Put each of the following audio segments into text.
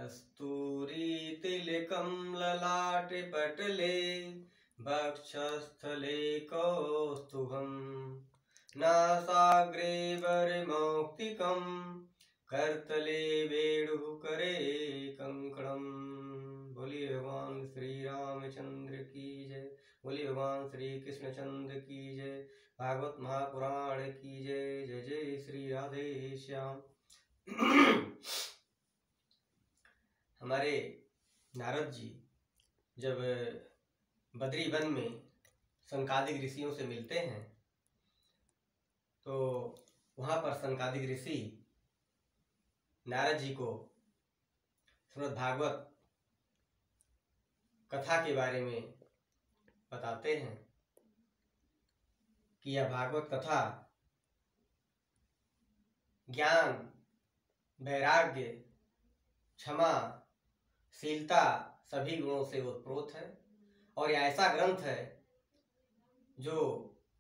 कस्तूरीतिलकं ललाटे पटले वक्षस्थले कौस्तुभम् नासाग्रे वरमौक्तिकं करतले वेणुकरे कंकणम्। बोलिए भगवान श्री रामचंद्र की जय। बोलिए भगवान श्री कृष्णचंद्र की जय। भागवत महापुराण की जय। जय जय श्री राधे श्याम। हमारे नारद जी जब बद्री वन में सनकादिक ऋषियों से मिलते हैं तो वहां पर सनकादिक ऋषि नारद जी को श्रीमद् भागवत कथा के बारे में बताते हैं कि यह भागवत कथा ज्ञान, वैराग्य, क्षमा, शीलता सभी गुणों से ओतप्रोत है और यह ऐसा ग्रंथ है जो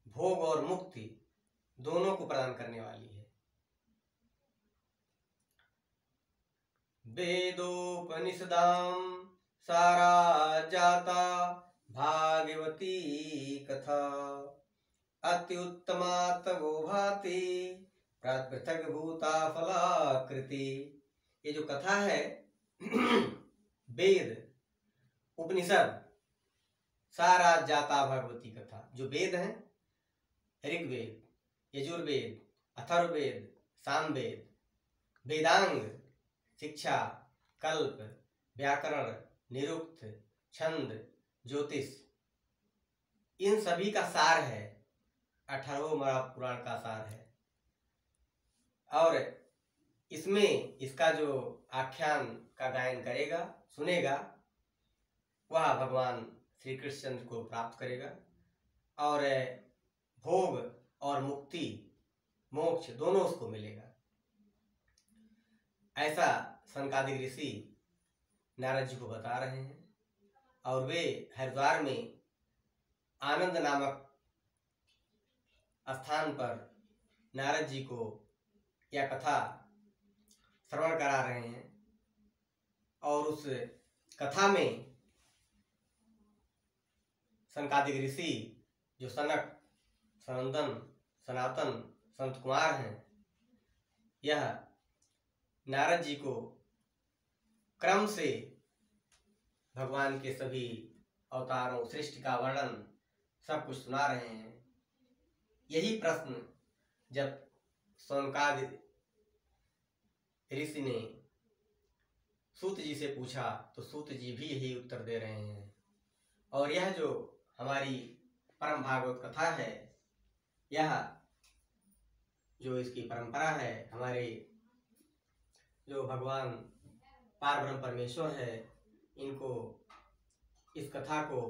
भोग और मुक्ति दोनों को प्रदान करने वाली है। वेदोपनिषदां सारा जाता भागवती कथा अत्युत्तमा तवो भाति पृथक भूता फलाकृति। ये जो कथा है वेद उपनिषद सारा जाता भगवती कथा, जो वेद है ऋग्वेद, यजुर्वेद, अथर्ववेद, सामवेद, वेदांग, शिक्षा, कल्प, व्याकरण, निरुक्त, छंद, ज्योतिष, इन सभी का सार है। 18वें महापुराण का सार है और इसमें इसका जो आख्यान का गायन करेगा, सुनेगा, वह भगवान श्री कृष्णचंद्र को प्राप्त करेगा और भोग और मुक्ति, मोक्ष दोनों उसको मिलेगा। ऐसा सनकादिक ऋषि नारद जी को बता रहे हैं और वे हरिद्वार में आनंद नामक स्थान पर नारद जी को यह कथा श्रवण करा रहे हैं और उस कथा में सनकादिक ऋषि जो सनक, सनंदन, सनातन, संत कुमार हैं, यह नारद जी को क्रम से भगवान के सभी अवतारों, सृष्टि का वर्णन सब कुछ सुना रहे हैं। यही प्रश्न जब सनकादिक ऋषि ने सूत जी से पूछा तो सूत जी भी यही उत्तर दे रहे हैं। और यह जो हमारी परम भागवत कथा है, यह जो इसकी परंपरा है, हमारे जो भगवान पार ब्रह्म परमेश्वर है, इनको इस कथा को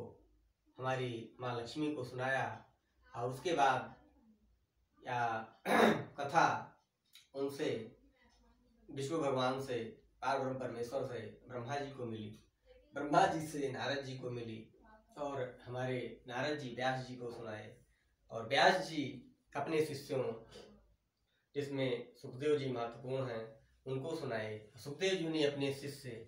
हमारी माँ लक्ष्मी को सुनाया और उसके बाद यह कथा उनसे, विष्णु भगवान से, पार ब्रह्म परमेश्वर से ब्रह्मा जी को मिली, ब्रह्मा जी से नारद जी को मिली और हमारे नारद जी व्यास जी को सुनाए और व्यास जी अपने शिष्यों, जिसमें सुखदेव जी महत्वपूर्ण हैं, उनको सुनाए। सुखदेव जी ने अपने शिष्य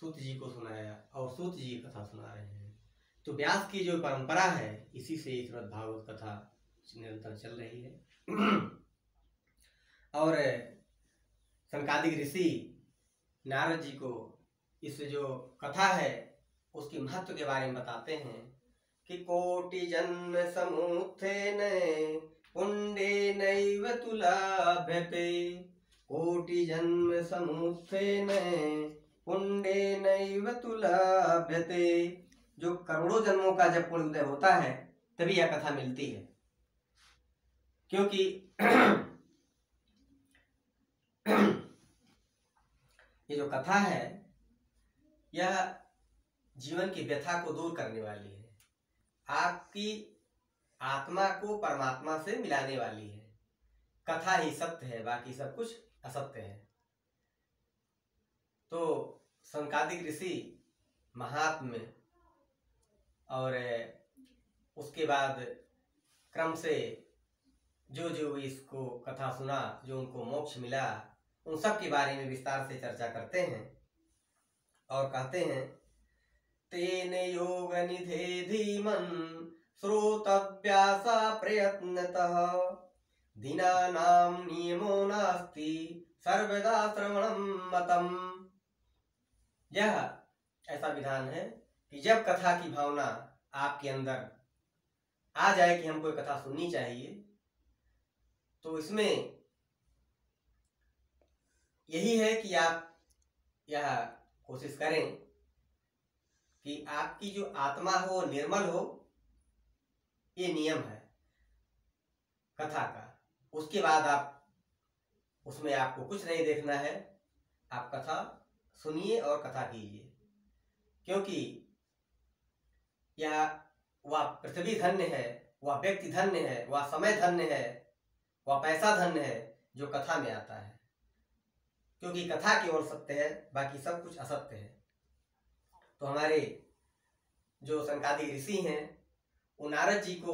सूत जी को सुनाया और सूत जी कथा सुना रहे हैं। तो व्यास की जो परंपरा है, इसी से श्रीमद् भागवत कथा निरंतर चल रही है। और सनकादिक ऋषि नारद जी को इस जो कथा है उसकी महत्व के बारे में बताते हैं कि कोटि जन्म समुत्थेन पुण्येनैव तुलाभ्यते। कोटि जन्म समुत्थेन पुण्येनैव तुलाभ्यते। जो करोड़ों जन्मों का जब पुण्य उदय होता है तभी यह कथा मिलती है, क्योंकि ये जो कथा है यह जीवन की व्यथा को दूर करने वाली है, आपकी आत्मा को परमात्मा से मिलाने वाली है। कथा ही सत्य है, बाकी सब कुछ असत्य है। तो सनकादिक ऋषि महात्म्य और उसके बाद क्रम से जो जो इसको कथा सुना, जो उनको मोक्ष मिला, उन सब के बारे में विस्तार से चर्चा करते हैं और कहते हैं, तेन योग निधे धीमन श्रोतव्यासा प्रयत्नतः दीनानां नियमो नास्ति सर्वदा श्रवणं मतम। यह ऐसा विधान है कि जब कथा की भावना आपके अंदर आ जाए कि हमको कथा सुननी चाहिए, तो इसमें यही है कि आप यह कोशिश करें कि आपकी जो आत्मा हो निर्मल हो। ये नियम है कथा का। उसके बाद आप उसमें आपको कुछ नहीं देखना है, आप कथा सुनिए और कथा कीजिए, क्योंकि यह वह पृथ्वी धन्य है, वह व्यक्ति धन्य है, वह समय धन्य है, वह पैसा धन्य है जो कथा में आता है, क्योंकि कथा केवल सत्य है, बाकी सब कुछ असत्य है। तो हमारे जो सनकादिक ऋषि हैं वो नारद जी को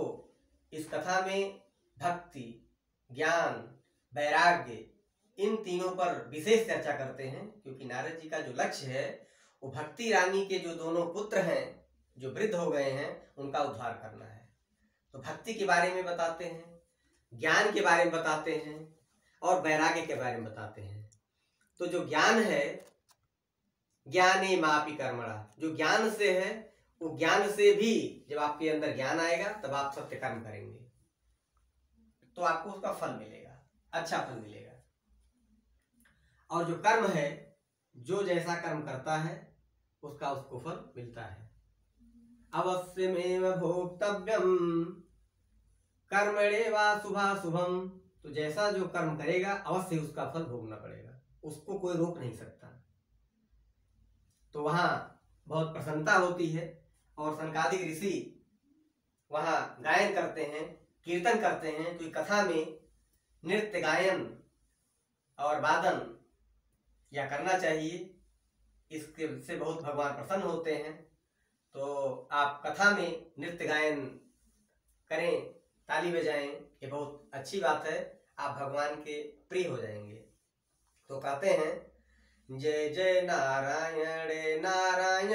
इस कथा में भक्ति, ज्ञान, वैराग्य इन तीनों पर विशेष चर्चा करते हैं, क्योंकि नारद जी का जो लक्ष्य है वो भक्ति रानी के जो दोनों पुत्र हैं जो वृद्ध हो गए हैं उनका उद्धार करना है। तो भक्ति के बारे में बताते हैं, ज्ञान के बारे में बताते हैं और वैराग्य के बारे में बताते हैं। तो जो ज्ञान है, ज्ञाने मापि कर्मणा, जो ज्ञान से है वो ज्ञान से भी जब आपके अंदर ज्ञान आएगा तब आप सत्य कर्म करेंगे तो आपको उसका फल मिलेगा, अच्छा फल मिलेगा। और जो कर्म है, जो जैसा कर्म करता है उसका उसको फल मिलता है। अवश्यमेव भोक्तव्यम कर्मणेवा शुभाशुभम, तो जैसा जो कर्म करेगा अवश्य उसका फल भोगना पड़ेगा, उसको कोई रोक नहीं सकता। तो वहां बहुत प्रसन्नता होती है और सनकादिक ऋषि वहां गायन करते हैं, कीर्तन करते हैं, क्योंकि कथा में नृत्य, गायन और वादन या करना चाहिए, इसके से बहुत भगवान प्रसन्न होते हैं। तो आप कथा में नृत्य गायन करें, ताली बजाएं, ये बहुत अच्छी बात है, आप भगवान के प्रिय हो जाएंगे। तो कहते हैं, जय जय नारायण नारायण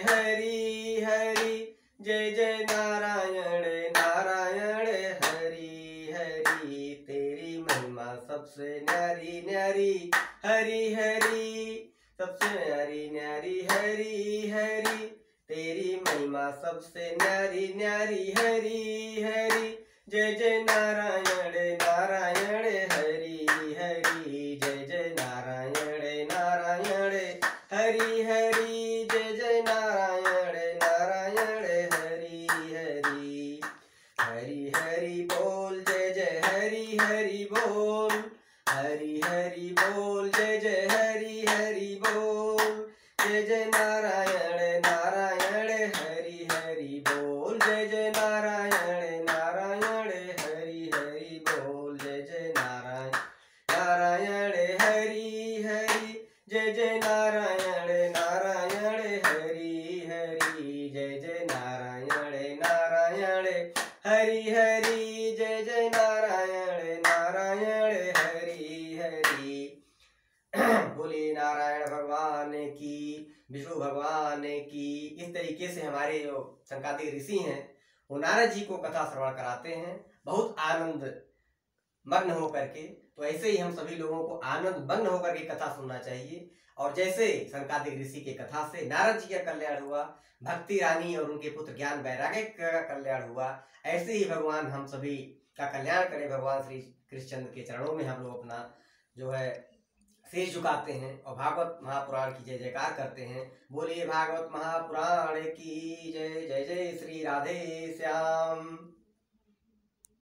हरि हरि, जय जय नारायण नारायण हरि हरि, तेरी महिमा सबसे न्यारी न्यारी हरि हरि, सबसे न्यारी न्यारी हरि हरि, तेरी महिमा सबसे न्यारी न्यारी हरि हरि, जय जय नारायण नारायण हरि हरि, जय जय नारायण नारायण हरि हरि, जय जय नारायण नारायण हरि हरि, हरि हरि बोल, जय जय हरि हरि बोल, हरि हरि बोल, जय जय हरि हरि बोल, जय जय नारायण नारायण हरि हरि बोल, जय जय नारायण नारायण हरि हरि बोल, जय जय नारायण नारायण हरि हरि, जय जय नारायण नारायण हरि हरि, जय जय नारायण नारायण हरि हरि, जय जय नारायण नारायण हरि हरि। बोले नारायण भगवान की, विष्णु भगवान की। इस तरीके से हमारे जो सनकादिक ऋषि हैं वो नारद जी को कथा श्रवण कराते हैं बहुत आनंद मग्न होकर के। तो ऐसे ही हम सभी लोगों को आनंद मग्न होकर के कथा सुनना चाहिए। और जैसे सनकादिक ऋषि के कथा से नारद जी का कल्याण हुआ, भक्ति रानी और उनके पुत्र ज्ञान वैराग्य का कल्याण हुआ, ऐसे ही भगवान हम सभी का कल्याण करें। भगवान श्री कृष्णचंद्र के चरणों में हम लोग अपना जो है शीश झुकाते हैं और भागवत महापुराण की जय जयकार करते हैं। बोलिए भागवत महापुराण की जय। जय जय श्री राधे श्याम।